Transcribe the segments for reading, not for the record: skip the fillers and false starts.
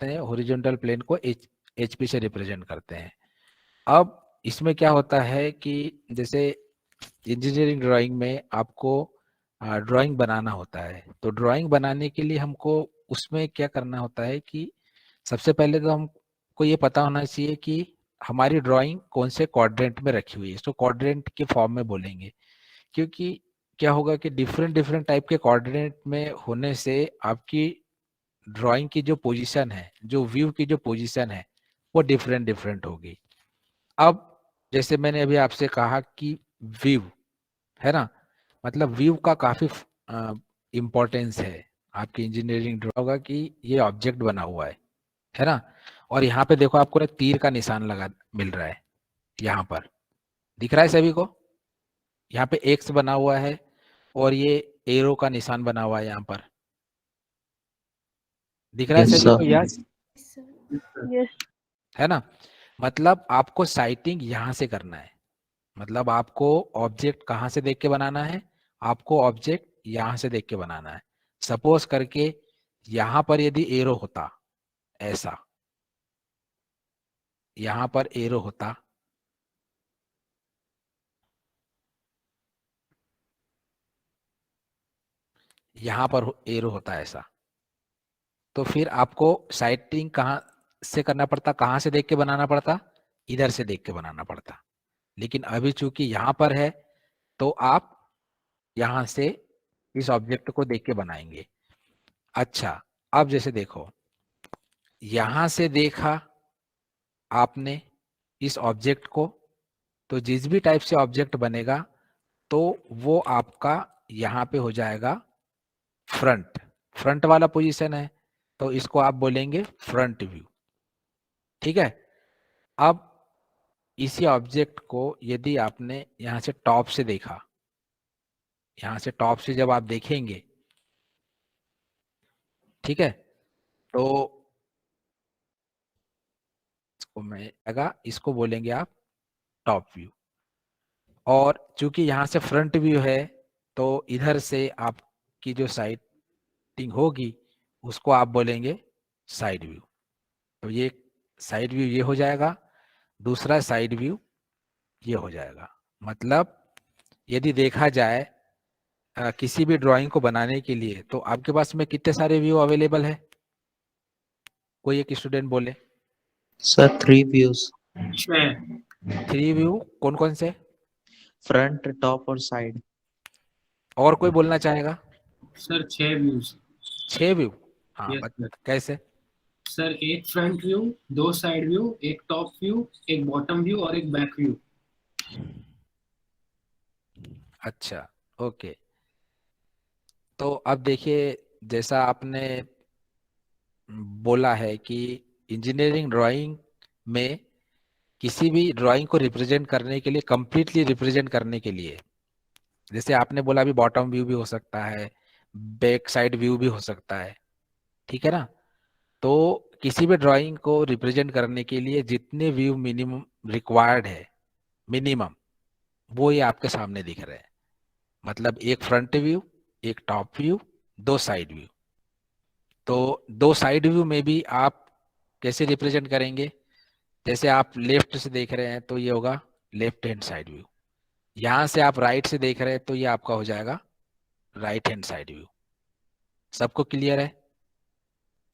करते हैं, horizontal plane को HP से रिप्रेजेंट करते हैं। अब इसमें क्या होता है कि जैसे इंजीनियरिंग ड्राइंग में आपको ड्राइंग बनाना होता है, तो ड्राइंग बनाने के लिए हमको उसमें क्या करना होता है कि सबसे पहले तो हमको ये पता होना चाहिए कि हमारी ड्राइंग कौन से क्वाड्रेंट में रखी हुई है। इसको क्वाड्रेंट के फॉर्म में बोलेंगे, क्योंकि क्या होगा कि डिफरेंट डिफरेंट टाइप के कोऑर्डिनेट में होने से आपकी ड्राइंग की जो पोजीशन है, जो व्यू की जो पोजीशन है, वो डिफरेंट डिफरेंट होगी। अब जैसे मैंने अभी आपसे कहा कि व्यू है ना, मतलब व्यू का काफी इम्पोर्टेंस है। आपकी इंजीनियरिंग ड्राइंग होगा कि ये ऑब्जेक्ट बना हुआ है ना, और यहाँ पे देखो आपको एक तीर का निशान लगा मिल रहा है, यहाँ पर दिख रहा है सभी को। यहाँ पे एक्स बना हुआ है और ये एरो का निशान बना हुआ है, यहाँ पर दिख रहा है Yes, सभी sir. को। यस यस है ना, मतलब आपको साइटिंग यहाँ से करना है। मतलब आपको ऑब्जेक्ट कहाँ से देख के बनाना है, आपको ऑब्जेक्ट यहाँ से देख के बनाना है। सपोज करके यहाँ पर यदि एरो होता, ऐसा यहाँ पर एरो होता, यहाँ पर एरो होता ऐसा, तो फिर आपको साइटिंग कहाँ से करना पड़ता, कहाँ से देख के बनाना पड़ता, इधर से देख के बनाना पड़ता। लेकिन अभी चूंकि यहाँ पर है तो आप यहाँ से इस ऑब्जेक्ट को देख के बनाएंगे। अच्छा, अब जैसे देखो, यहाँ से देखा आपने इस ऑब्जेक्ट को, तो जिस भी टाइप से ऑब्जेक्ट बनेगा तो वो आपका यहाँ पे हो जाएगा फ्रंट, फ्रंट वाला पोजीशन है, तो इसको आप बोलेंगे फ्रंट व्यू। ठीक है, अब इसी ऑब्जेक्ट को यदि आपने यहाँ से टॉप से देखा, यहाँ से टॉप से जब आप देखेंगे, ठीक है, तो इसको बोलेंगे आप टॉप व्यू। और चूंकि यहाँ से फ्रंट व्यू है तो इधर से आपकी जो साइटिंग होगी उसको आप बोलेंगे साइड व्यू। तो ये साइड व्यू ये हो जाएगा, दूसरा साइड व्यू ये हो जाएगा। मतलब यदि देखा जाए किसी भी ड्राइंग को बनाने के लिए तो आपके पास में कितने सारे व्यू अवेलेबल है, कोई एक स्टूडेंट बोले। Sir, 3 views. 3 व्यू कौन कौन से, Front, top और side. और कोई बोलना चाहेगा। Sir 6 views. 6 व्यू, हाँ यस सर। कैसे। सर एक फ्रंट व्यू, 2 साइड व्यू, एक टॉप व्यू, एक बॉटम व्यू और एक बैक व्यू। अच्छा ओके, तो अब देखिए जैसा आपने बोला है कि इंजीनियरिंग ड्राइंग में किसी भी ड्राइंग को रिप्रेजेंट करने के लिए, कंप्लीटली रिप्रेजेंट करने के लिए, जैसे आपने बोला अभी बॉटम व्यू भी हो सकता है, बैक साइड व्यू भी हो सकता है, ठीक है ना। तो किसी भी ड्राइंग को रिप्रेजेंट करने के लिए जितने व्यू मिनिमम रिक्वायर्ड है, मिनिमम, वो ये आपके सामने दिख रहे हैं। मतलब एक फ्रंट व्यू, एक टॉप व्यू, 2 साइड व्यू। तो 2 साइड व्यू में भी आप कैसे रिप्रेजेंट करेंगे, जैसे आप लेफ्ट से देख रहे हैं तो ये होगा लेफ्ट हैंड साइड व्यू, यहाँ से आप राइट से देख रहे हैं तो ये आपका हो जाएगा राइट हैंड साइड व्यू। सबको क्लियर है।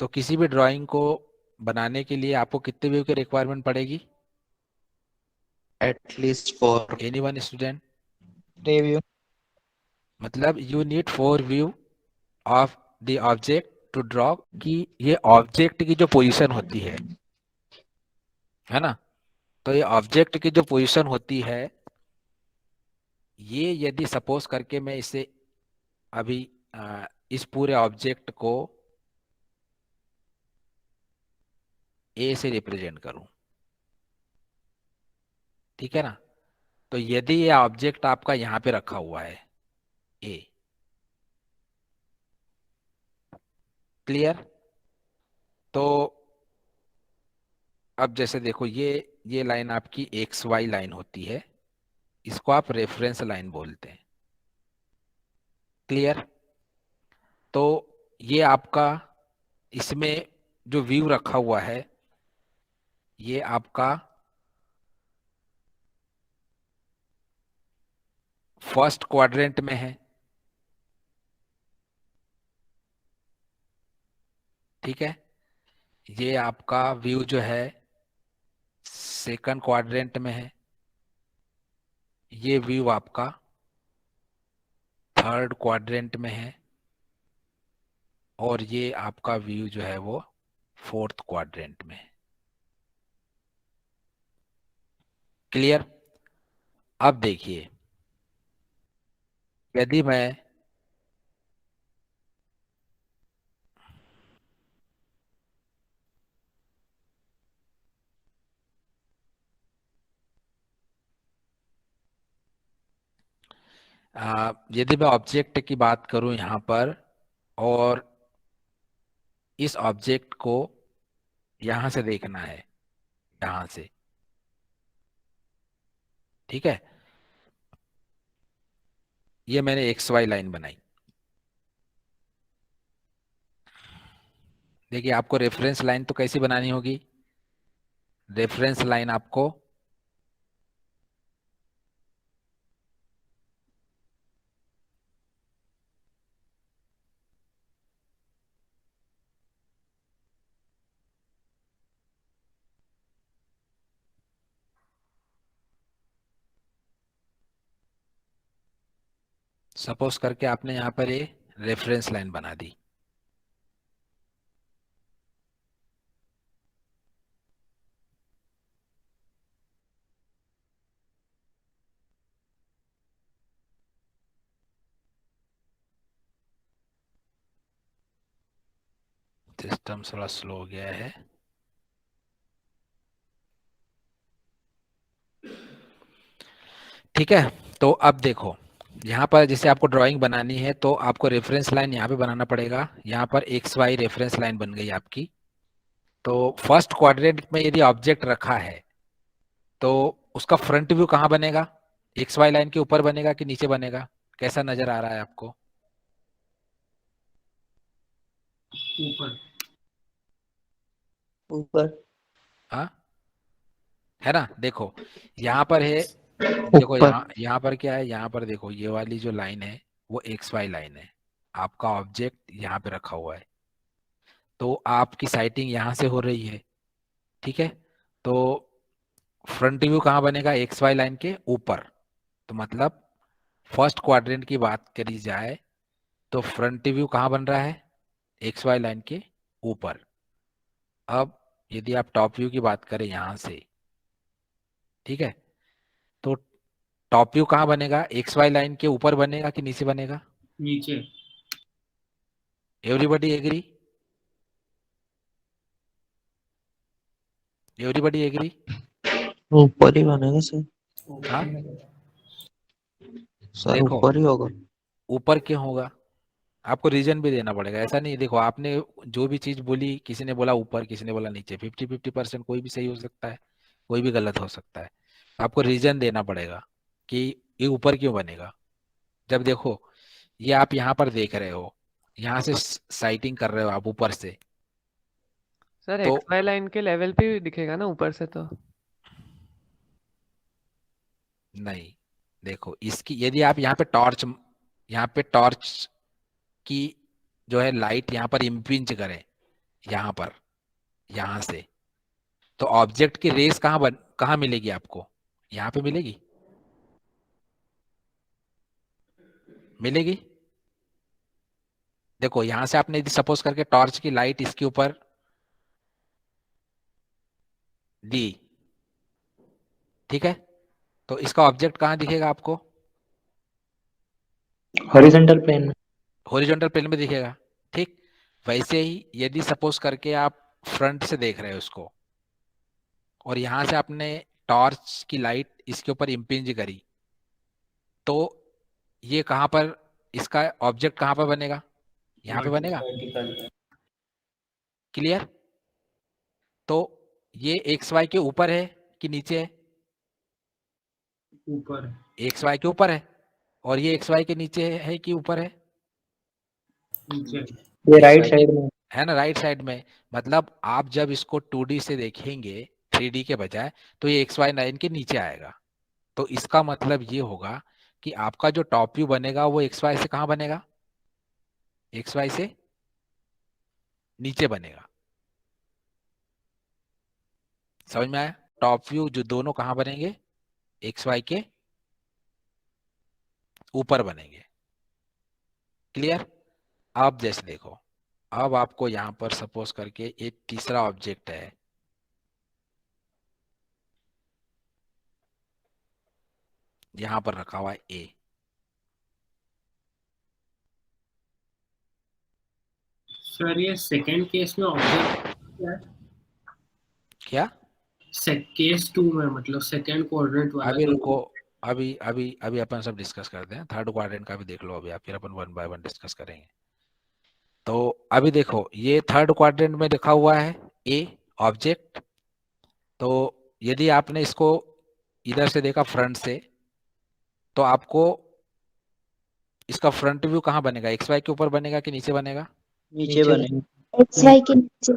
तो किसी भी ड्राइंग को बनाने के लिए आपको कितने व्यू की रिक्वायरमेंट पड़ेगी, At least 4. Anyone student. 3 view. मतलब you need 4 view of the object to draw, कि ये ऑब्जेक्ट की जो पोजीशन होती है ना, तो ये ऑब्जेक्ट की जो पोजीशन होती है, ये यदि सपोज करके मैं इसे अभी इस पूरे ऑब्जेक्ट को ए से रिप्रेजेंट करूं, ठीक है ना, तो यदि ये ऑब्जेक्ट आपका यहाँ पे रखा हुआ है ए, क्लियर। तो अब जैसे देखो ये लाइन आपकी एक्स वाई लाइन होती है, इसको आप रेफरेंस लाइन बोलते हैं, क्लियर। तो ये आपका, इसमें जो व्यू रखा हुआ है ये आपका फर्स्ट क्वाड्रेंट में है, ठीक है। ये आपका व्यू जो है सेकंड क्वाड्रेंट में है, ये व्यू आपका थर्ड क्वाड्रेंट में है, और ये आपका व्यू जो है वो फोर्थ क्वाड्रेंट में है। क्लियर? अब देखिए, यदि मैं यदि मैं ऑब्जेक्ट की बात करूं यहां पर, और इस ऑब्जेक्ट को यहां से देखना है, यहां से, ठीक है। ये मैंने एक्स वाई लाइन बनाई। देखिए, आपको रेफरेंस लाइन तो कैसी बनानी होगी? रेफरेंस लाइन आपको सपोज करके आपने यहां पर ये रेफरेंस लाइन बना दी। सिस्टम थोड़ा स्लो हो गया है। ठीक है, तो अब देखो, यहाँ पर जैसे आपको ड्राइंग बनानी है तो आपको रेफरेंस लाइन यहाँ पे बनाना पड़ेगा। यहाँ पर एक्स वाई रेफरेंस लाइन बन गई आपकी। तो फर्स्ट क्वाड्रेंट में यदि ऑब्जेक्ट रखा है तो उसका फ्रंट व्यू कहाँ बनेगा? एक्स वाई लाइन के ऊपर बनेगा कि नीचे बनेगा? कैसा नजर आ रहा है आपको? ऊपर। ऊपर। हाँ, है ना? देखो यहाँ पर है, देखो ऊपर। यहाँ पर क्या है, यहाँ पर देखो ये वाली जो लाइन है वो एक्स वाई लाइन है। आपका ऑब्जेक्ट यहाँ पे रखा हुआ है, तो आपकी साइटिंग यहाँ से हो रही है, ठीक है। तो फ्रंट व्यू कहाँ बनेगा? एक्स वाई लाइन के ऊपर। तो मतलब फर्स्ट क्वाड्रेंट की बात करी जाए तो फ्रंट व्यू कहाँ बन रहा है? एक्स वाई लाइन के ऊपर। अब यदि आप टॉप व्यू की बात करें यहाँ से, ठीक है, तो टॉप व्यू कहाँ बनेगा? एक्स वाई लाइन के ऊपर बनेगा कि नीचे बनेगा? नीचे। Everybody agree? Everybody agree? ऊपर ही बनेगा सर। हाँ, सर देखो ऊपर ही होगा। ऊपर क्यों होगा? आपको रीजन भी देना पड़ेगा। ऐसा नहीं, देखो आपने जो भी चीज बोली, किसी ने बोला ऊपर, किसी ने बोला नीचे, 50-50% कोई भी सही हो सकता है, कोई भी गलत हो सकता है। आपको रीजन देना पड़ेगा कि ये ऊपर क्यों बनेगा। जब देखो ये आप यहाँ पर देख रहे हो, यहाँ से साइटिंग कर रहे हो आप ऊपर से, सर तो एक्स वाई लाइन के लेवल पे भी दिखेगा ना ऊपर से तो? नहीं, देखो इसकी यदि आप यहाँ पे टॉर्च की जो है लाइट यहाँ पर इम्पिंज करें, यहाँ पर, यहाँ से, तो ऑब्जेक्ट की रेस कहाँ मिलेगी आपको? यहाँ पे मिलेगी? मिलेगी? देखो यहां से आपने यदि सपोज करके टॉर्च की लाइट इसके ऊपर दी, ठीक है, तो इसका ऑब्जेक्ट कहाँ दिखेगा आपको? हॉरिजॉन्टल प्लेन में। हॉरिजॉन्टल प्लेन में दिखेगा, ठीक। वैसे ही यदि सपोज करके आप फ्रंट से देख रहे हो उसको, और यहां से आपने टॉर्च की लाइट इसके ऊपर इम्पिंज करी, तो ये कहां पर, इसका ऑब्जेक्ट कहां पर बनेगा? यहाँ पे बनेगा। क्लियर? तो ये एक्स वाई के ऊपर है कि नीचे है? ऊपर। एक्स वाई के ऊपर है। और ये एक्स वाई के नीचे है कि ऊपर है? नीचे। ये राइट साइड में। है ना, राइट साइड में। मतलब आप जब इसको 2D से देखेंगे 3D के बजाय, तो ये XY लाइन के नीचे आएगा। तो इसका मतलब ये होगा कि आपका जो टॉप व्यू बनेगा वो XY से कहाँ बनेगा, XY से नीचे बनेगा। समझ में आया? टॉप व्यू जो दोनों कहाँ बनेंगे, XY के ऊपर बनेंगे। क्लियर? अब जैसे देखो, अब आपको यहां पर सपोज करके एक तीसरा ऑब्जेक्ट है, यहां पर रखा हुआ है A। सर ये सेकंड केस में ऑब्जेक्ट क्या है? क्या? केस 2 में, मतलब सेकंड कोऑर्डिनेट वाला अभी जो। रुको, अभी अभी अभी अपन सब डिस्कस करते हैं। थर्ड क्वाड्रेंट का भी देख लो अभी आप, फिर अपन 1 बाय 1 डिस्कस करेंगे। तो अभी देखो, ये थर्ड क्वाड्रेंट में लिखा हुआ है A ऑब्जेक्ट। तो यदि आपने इसको इधर से देखा फ्रंट से, तो आपको इसका फ्रंट व्यू कहाँ बनेगा, XY के ऊपर बनेगा कि नीचे बनेगा? नीचे बने। XY के नीचे।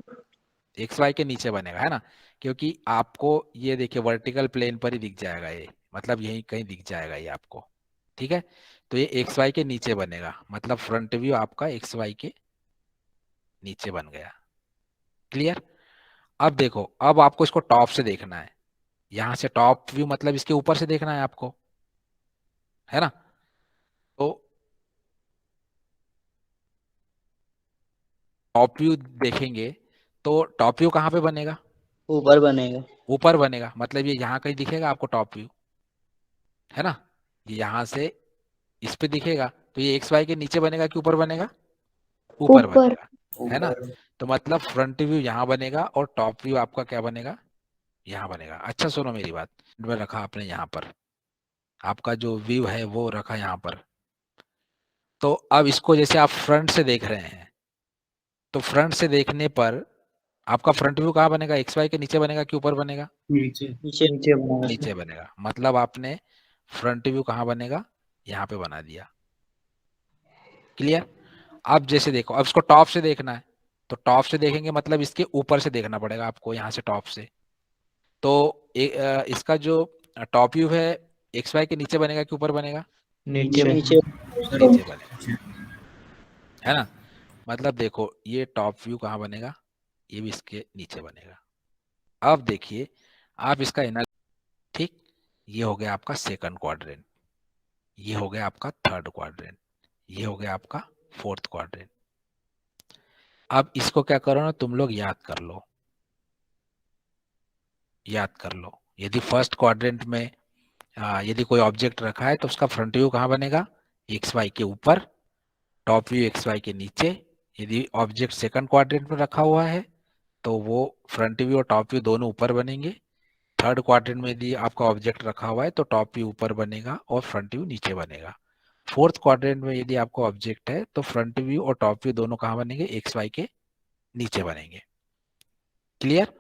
XY के नीचे बनेगा, है ना, क्योंकि आपको ये देखिए वर्टिकल प्लेन पर ही दिख जाएगा ये, मतलब यहीं कहीं दिख जाएगा ये आपको। ठीक है, तो ये XY के नीचे बनेगा, मतलब फ्रंट व्यू आपका XY के नीचे बन गया। क्लियर? अब देखो, अब आपको इसको टॉप से देखना है। यहां से टॉप व्यू मतलब इसके ऊपर से देखना है आपको, है ना। तो टॉप व्यू देखेंगे तो टॉप व्यू कहाँ पे बनेगा, ऊपर बनेगा। ऊपर बनेगा। मतलब ये यहाँ कहीं दिखेगा आपको टॉप व्यू, है ना, ये यहाँ से इस पे दिखेगा। तो ये XY के नीचे बनेगा कि ऊपर बनेगा, ऊपर ऊपर। बनेगा, है ना। तो मतलब फ्रंट व्यू यहाँ बनेगा और टॉप व्यू आपका क्या बनेगा, यहाँ बनेगा। अच्छा सुनो मेरी बात, में रखा आपने यहाँ पर, आपका जो व्यू है वो रखा यहाँ पर। तो अब इसको जैसे आप फ्रंट से देख रहे हैं, तो फ्रंट से देखने पर आपका फ्रंट व्यू कहाँ बनेगा, XY के नीचे बनेगा कि ऊपर बनेगा, नीचे। नीचे नीचे बनेगा। नीचे बनेगा। मतलब आपने फ्रंट व्यू कहाँ बनेगा, यहाँ पे बना दिया। क्लियर? अब जैसे देखो, अब इसको टॉप से देखना है, तो टॉप से देखेंगे मतलब इसके ऊपर से देखना पड़ेगा आपको, यहाँ से टॉप से। तो इसका जो टॉप व्यू है XY के नीचे बनेगा कि ऊपर बनेगा, नीचे नीचे। नीचे बनेगा, है ना। मतलब देखो, ये टॉप व्यू कहाँ बनेगा, ये भी इसके नीचे बनेगा। अब देखिए आप इसका इनर, ठीक, ये हो गया आपका सेकंड क्वाड्रेंट, ये हो गया आपका थर्ड क्वाड्रेंट, ये हो गया आपका फोर्थ क्वाड्रेंट। अब इसको क्या करो ना, तुम लोग याद कर लो, याद कर लो। यदि फर्स्ट क्वाड्रेंट में यदि कोई ऑब्जेक्ट रखा है तो उसका फ्रंट व्यू कहाँ बनेगा, XY के ऊपर, टॉप व्यू XY के नीचे। यदि ऑब्जेक्ट सेकंड क्वाड्रेंट में रखा हुआ है तो वो फ्रंट व्यू और टॉप व्यू दोनों ऊपर बनेंगे। थर्ड क्वाड्रेंट में यदि आपका ऑब्जेक्ट रखा हुआ है तो टॉप व्यू ऊपर बनेगा और फ्रंट व्यू नीचे बनेगा। फोर्थ क्वाड्रेंट में यदि आपका ऑब्जेक्ट है तो फ्रंट व्यू और टॉप व्यू दोनों कहाँ बनेंगे, XY के नीचे बनेंगे। क्लियर?